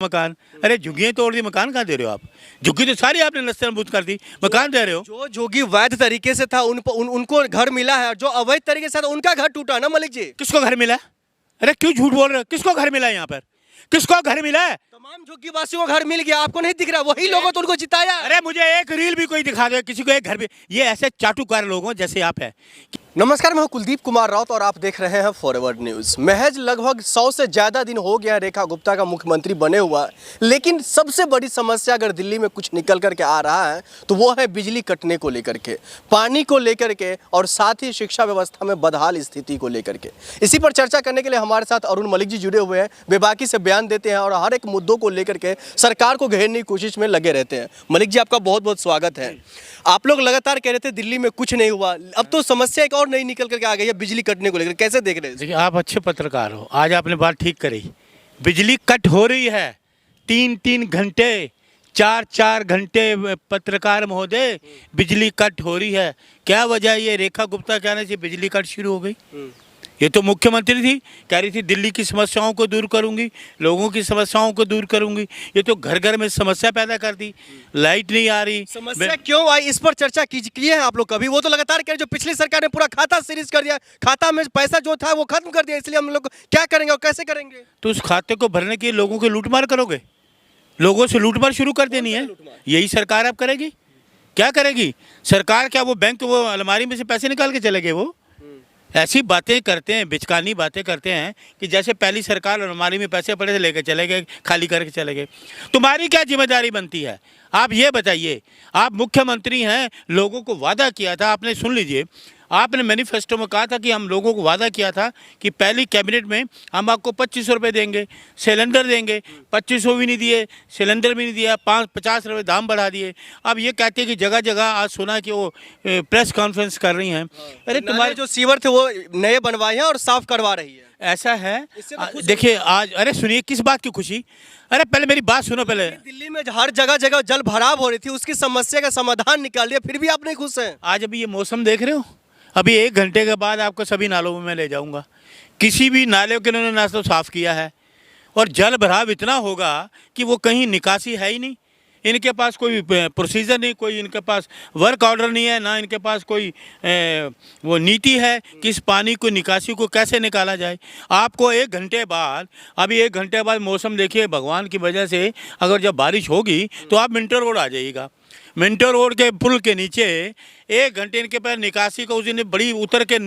मकान। अरे झुग्गियां तोड़ दी, मकान कहाँ दे रहे हो आप? झुग्गी तो सारी आपने नस्तानाबूद कर दी, मकान दे रहे हो। जो जोगी वैध तरीके से था उनको घर मिला है, और जो अवैध तरीके से था उनका घर टूटा ना मलिक जी। किसको घर मिला? अरे क्यों झूठ बोल रहे हो? किसको घर मिला? यहाँ पर किसको घर मिला है? तमाम झुग्गी वासियों को घर मिल गया, आपको नहीं दिख रहा? वही लोगों तो उनको जिताया। अरे मुझे एक रील भी कोई दिखा दो, किसी को एक घर भी। ये ऐसे चाटुकार लोग हो जैसे आप है। नमस्कार, मैं हूं कुलदीप कुमार राउत और आप देख रहे हैं फॉरवर्ड न्यूज। महज लगभग 100 से ज्यादा दिन हो गया रेखा गुप्ता का मुख्यमंत्री बने हुआ, लेकिन सबसे बड़ी समस्या अगर दिल्ली में कुछ निकल करके आ रहा है तो वो है बिजली कटने को लेकर के, पानी को लेकर के, और साथ ही शिक्षा व्यवस्था में बदहाल स्थिति को लेकर के। इसी पर चर्चा करने के लिए हमारे साथ अरुण मलिक जी जुड़े हुए हैं। बेबाकी से बयान देते हैं और हर एक मुद्दों को लेकर के सरकार को घेरने की कोशिश में लगे रहते हैं। मलिक जी, आपका बहुत बहुत स्वागत है। आप लोग लगातार कह रहे थे दिल्ली में कुछ नहीं हुआ, अब तो समस्या एक और नई निकल करके आ गई है बिजली कटने को लेकर, कैसे देख रहे हैं? देखिए, आप अच्छे पत्रकार हो, आज आपने बात ठीक करी। बिजली कट हो रही है 3-3 घंटे, 4-4 घंटे पत्रकार महोदय, बिजली कट हो रही है। क्या वजह? ये रेखा गुप्ता कहने से बिजली कट शुरू हो गई। ये तो मुख्यमंत्री थी, कह रही थी दिल्ली की समस्याओं को दूर करूंगी, लोगों की समस्याओं को दूर करूंगी। ये तो घर घर में समस्या पैदा कर दी। लाइट नहीं आ रही, समस्या क्यों आई, इस पर चर्चा की है आप लोग कभी? वो तो लगातार कह रहे, जो पिछली सरकार ने पूरा खाता सीरीज कर दिया, खाता में पैसा जो था वो खत्म कर दिया, इसलिए हम लोग क्या करेंगे और कैसे करेंगे? तो उस खाते को भरने के लिए लोगों को लूटमार करोगे? लोगों से लूटमार शुरू कर देनी है? यही सरकार अब करेगी? क्या करेगी सरकार? क्या वो बैंक, वो अलमारी में से पैसे निकाल के चले गए? वो ऐसी बातें करते हैं, बिचकानी बातें करते हैं कि जैसे पहली सरकार अलमारी में पैसे पड़े थे, लेकर चले गए, खाली करके चले गए। तुम्हारी क्या जिम्मेदारी बनती है? आप ये बताइए, आप मुख्यमंत्री हैं, लोगों को वादा किया था आपने, सुन लीजिए, आपने मैनिफेस्टो में कहा था कि हम लोगों को वादा किया था कि पहली कैबिनेट में हम आपको 2500 रुपये देंगे, सिलेंडर देंगे। 2500 भी नहीं दिए, सिलेंडर भी नहीं दिया, 50 रुपये दाम बढ़ा दिए। अब ये कहते हैं कि जगह जगह, आज सुना कि वो प्रेस कॉन्फ्रेंस कर रही हैं। अरे तुम्हारे जो सीवर थे वो नए बनवाए हैं और साफ करवा रही है, ऐसा है। देखिए आज, अरे सुनिए, किस बात की खुशी? अरे पहले मेरी बात सुनो। पहले दिल्ली में हर जगह जगह जल भराव हो रही थी, उसकी समस्या का समाधान निकाल दिया, फिर भी आप नहीं खुश हैं। आज अभी ये मौसम देख रहे हो, अभी 1 घंटे के बाद आपको सभी नालों में मैं ले जाऊंगा। किसी भी नाले के उन्होंने ना तो साफ किया है, और जल भराव इतना होगा कि वो कहीं निकासी है ही नहीं। इनके पास कोई प्रोसीजर नहीं, कोई इनके पास वर्क ऑर्डर नहीं है, ना इनके पास कोई वो नीति है कि इस पानी को, निकासी को कैसे निकाला जाए। आपको 1 घंटे बाद, अभी 1 घंटे बाद मौसम देखिए, भगवान की वजह से अगर जब बारिश होगी तो आप मिंटो रोड आ जाइएगा। मिंटो रोड के पुल के नीचे 1 घंटे इनके पास निकासी को, उस दिन बड़ी उतर के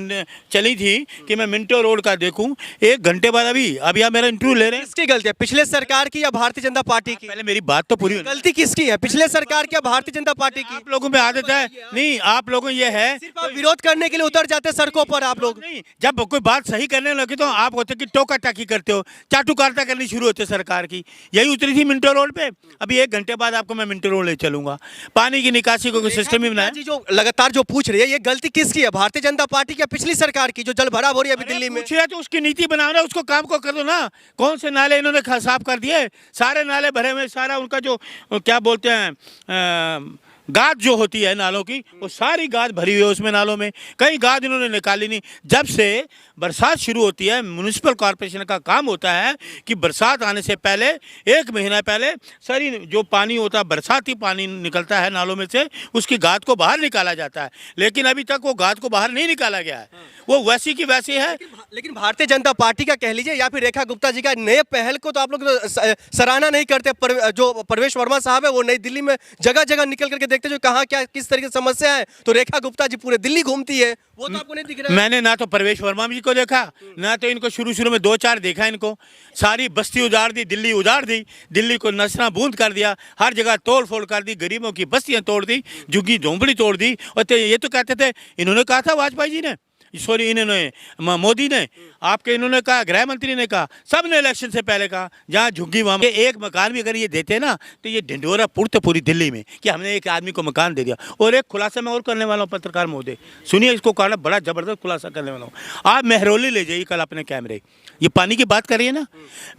चली थी कि मैं मिंटो रोड का देखूं। 1 घंटे बाद, अभी आप मेरा इंटरव्यू ले रहे हैं। किसकी गलती है, पिछले सरकार की या भारतीय जनता पार्टी की? पहले मेरी बात तो पूरी होनी। गलती किसकी है, पिछले सरकार की या भारतीय जनता पार्टी की? आप लोगों में आदत है नहीं, आप लोगों ये है सिर्फ आप विरोध करने के लिए उतर जाते हैं सड़कों पर आप लोग। नहीं, जब कोई बात सही करने लगे तो आप होते कि टोका टाकी करते हो, चाटुकारिता करनी शुरू होती है सरकार की। यही उतरी थी मिंटो रोड पे। अभी 1 घंटे बाद आपको मैं मिंटो रोड ले चलूंगा। पानी की निकासी को सिस्टम ही बनाया। जो लगातार जो पूछ रही है, ये गलती किसकी है, भारतीय जनता पार्टी की या पिछली सरकार की, जो जल भराव हो रही है अभी दिल्ली में? तो उसकी नीति बनाओ ना, उसको काम को कर दो ना। कौन से नाले इन्होंने साफ कर दिए? सारे नाले भरे हुए, सारा उनका जो क्या बोलते हैं, गाद जो होती है नालों की, वो सारी गाद भरी हुई है उसमें, नालों में कहीं गाद इन्होंने निकाली नहीं। जब से बरसात शुरू होती है, म्युनिसिपल कॉर्पोरेशन का काम होता है कि बरसात आने से पहले 1 महीना पहले सारी जो पानी होता है, बरसाती पानी निकलता है नालों में से, उसकी गाद को बाहर निकाला जाता है। लेकिन अभी तक वो गाद को बाहर नहीं निकाला गया है, वो वैसी की वैसी है। लेकिन भारतीय जनता पार्टी का कह लीजिए या फिर रेखा गुप्ता जी का नए पहल को तो आप लोग सराहना नहीं करते। जो प्रवेश वर्मा साहब है वो नई दिल्ली में जगह जगह निकल करके देखते जो कहाँ क्या किस तरीके की समस्या है, तो रेखा गुप्ता जी पूरे दिल्ली घूमती है, वो तो आपको नहीं दिख रहा है। मैंने ना तो प्रवेश वर्मा जी को देखा, ना तो इनको शुरू में 2-4 देखा। इनको सारी बस्ती उजाड़ दी, दिल्ली उजाड़ दी, दिल्ली को नसना बूंद कर दिया, हर जगह तोड़ फोड़ कर दी, गरीबों की बस्तियां तोड़ दी, झुग्गी झोंपड़ी तोड़ दी। और ये तो कहते थे, इन्होंने कहा था वाजपेयी जी ने, सॉरी इन्होंने मोदी ने, आपके इन्होंने कहा, गृह मंत्री ने कहा, सब ने इलेक्शन से पहले कहा, जहाँ झुग्गी वहाँ एक मकान भी अगर ये देते ना तो ये ढिंढोरा पुरते पूरी दिल्ली में कि हमने एक आदमी को मकान दे दिया। और एक खुलासा मैं और करने वाला हूँ पत्रकार महोदय, सुनिए, इसको कहना बड़ा जबरदस्त खुलासा करने वाला हूँ। आप मेहरौली ले जाइए कल अपने कैमरे, ये पानी की बात करिए ना,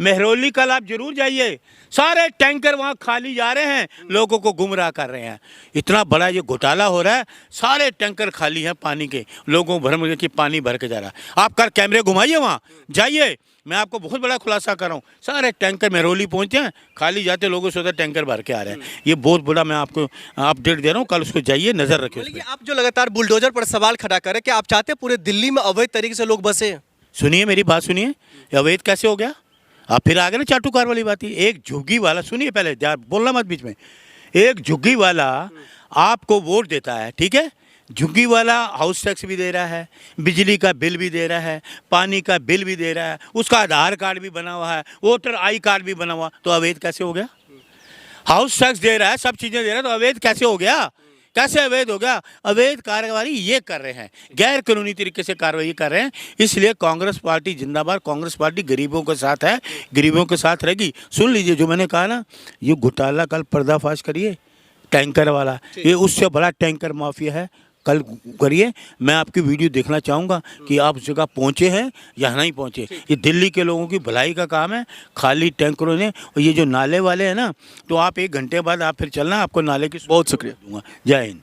मेहरौली कल आप जरूर जाइए, सारे टैंकर वहाँ खाली जा रहे हैं, लोगों को गुमराह कर रहे हैं। इतना बड़ा ये घोटाला हो रहा है, सारे टैंकर खाली हैं पानी के, लोगों भर कि पानी भर के जा रहा है। आप कल कैमरे घुमाइए। जाइए वहाँ जाइए, मैं आपको बहुत बड़ा खुलासा कर रहा हूँ। सारे टैंकर मेहरौली पहुँचते हैं, खाली जाते लोगों से उधर टैंकर भर के आ रहे हैं। ये बहुत बड़ा मैं आपको अपडेट दे रहा हूँ, कल उसको जाइए, नज़र रखिए उस लेकिन पर। आप जो लगातार बुलडोजर पर सवाल खड़ा कर रहे हैं, क्या आप चाहते हैं पूरे दिल्ली में अवैध तरीके से लोग बसे? सुनिए मेरी बात सुनिए, ये अवैध कैसे हो गया? आप फिर आ गए ना चाटुकार वाली बात ही। एक झुग्गी वाला, सुनिए पहले बोलना मत बीच में। एक झुग्गी वाला आपको वोट देता है, ठीक है, झुग्गी वाला हाउस टैक्स भी दे रहा है, बिजली का बिल भी दे रहा है, पानी का बिल भी दे रहा है, उसका आधार कार्ड भी बना हुआ है, वोटर आई कार्ड भी बना हुआ, तो अवैध कैसे हो गया? हाउस टैक्स दे रहा है, सब चीज़ें दे रहा है, तो अवैध कैसे हो गया? कैसे अवैध हो गया? अवैध कार्रवाई ये कर रहे हैं, गैर कानूनी तरीके से कार्रवाई कर रहे हैं। इसलिए कांग्रेस पार्टी जिंदाबाद, कांग्रेस पार्टी गरीबों के साथ है, गरीबों के साथ रहेगी। सुन लीजिए जो मैंने कहा ना, ये घोटाला कल पर्दाफाश करिए, टैंकर वाला, ये उससे बड़ा टैंकर माफिया है, कल करिए। मैं आपकी वीडियो देखना चाहूँगा कि आप उस जगह पहुँचे हैं या नहीं पहुँचे। ये दिल्ली के लोगों की भलाई का काम है, खाली टैंकरों ने। और ये जो नाले वाले हैं ना, तो आप 1 घंटे बाद आप फिर चलना, आपको नाले की बहुत शुक्रिया। दूंगा। जय हिंद।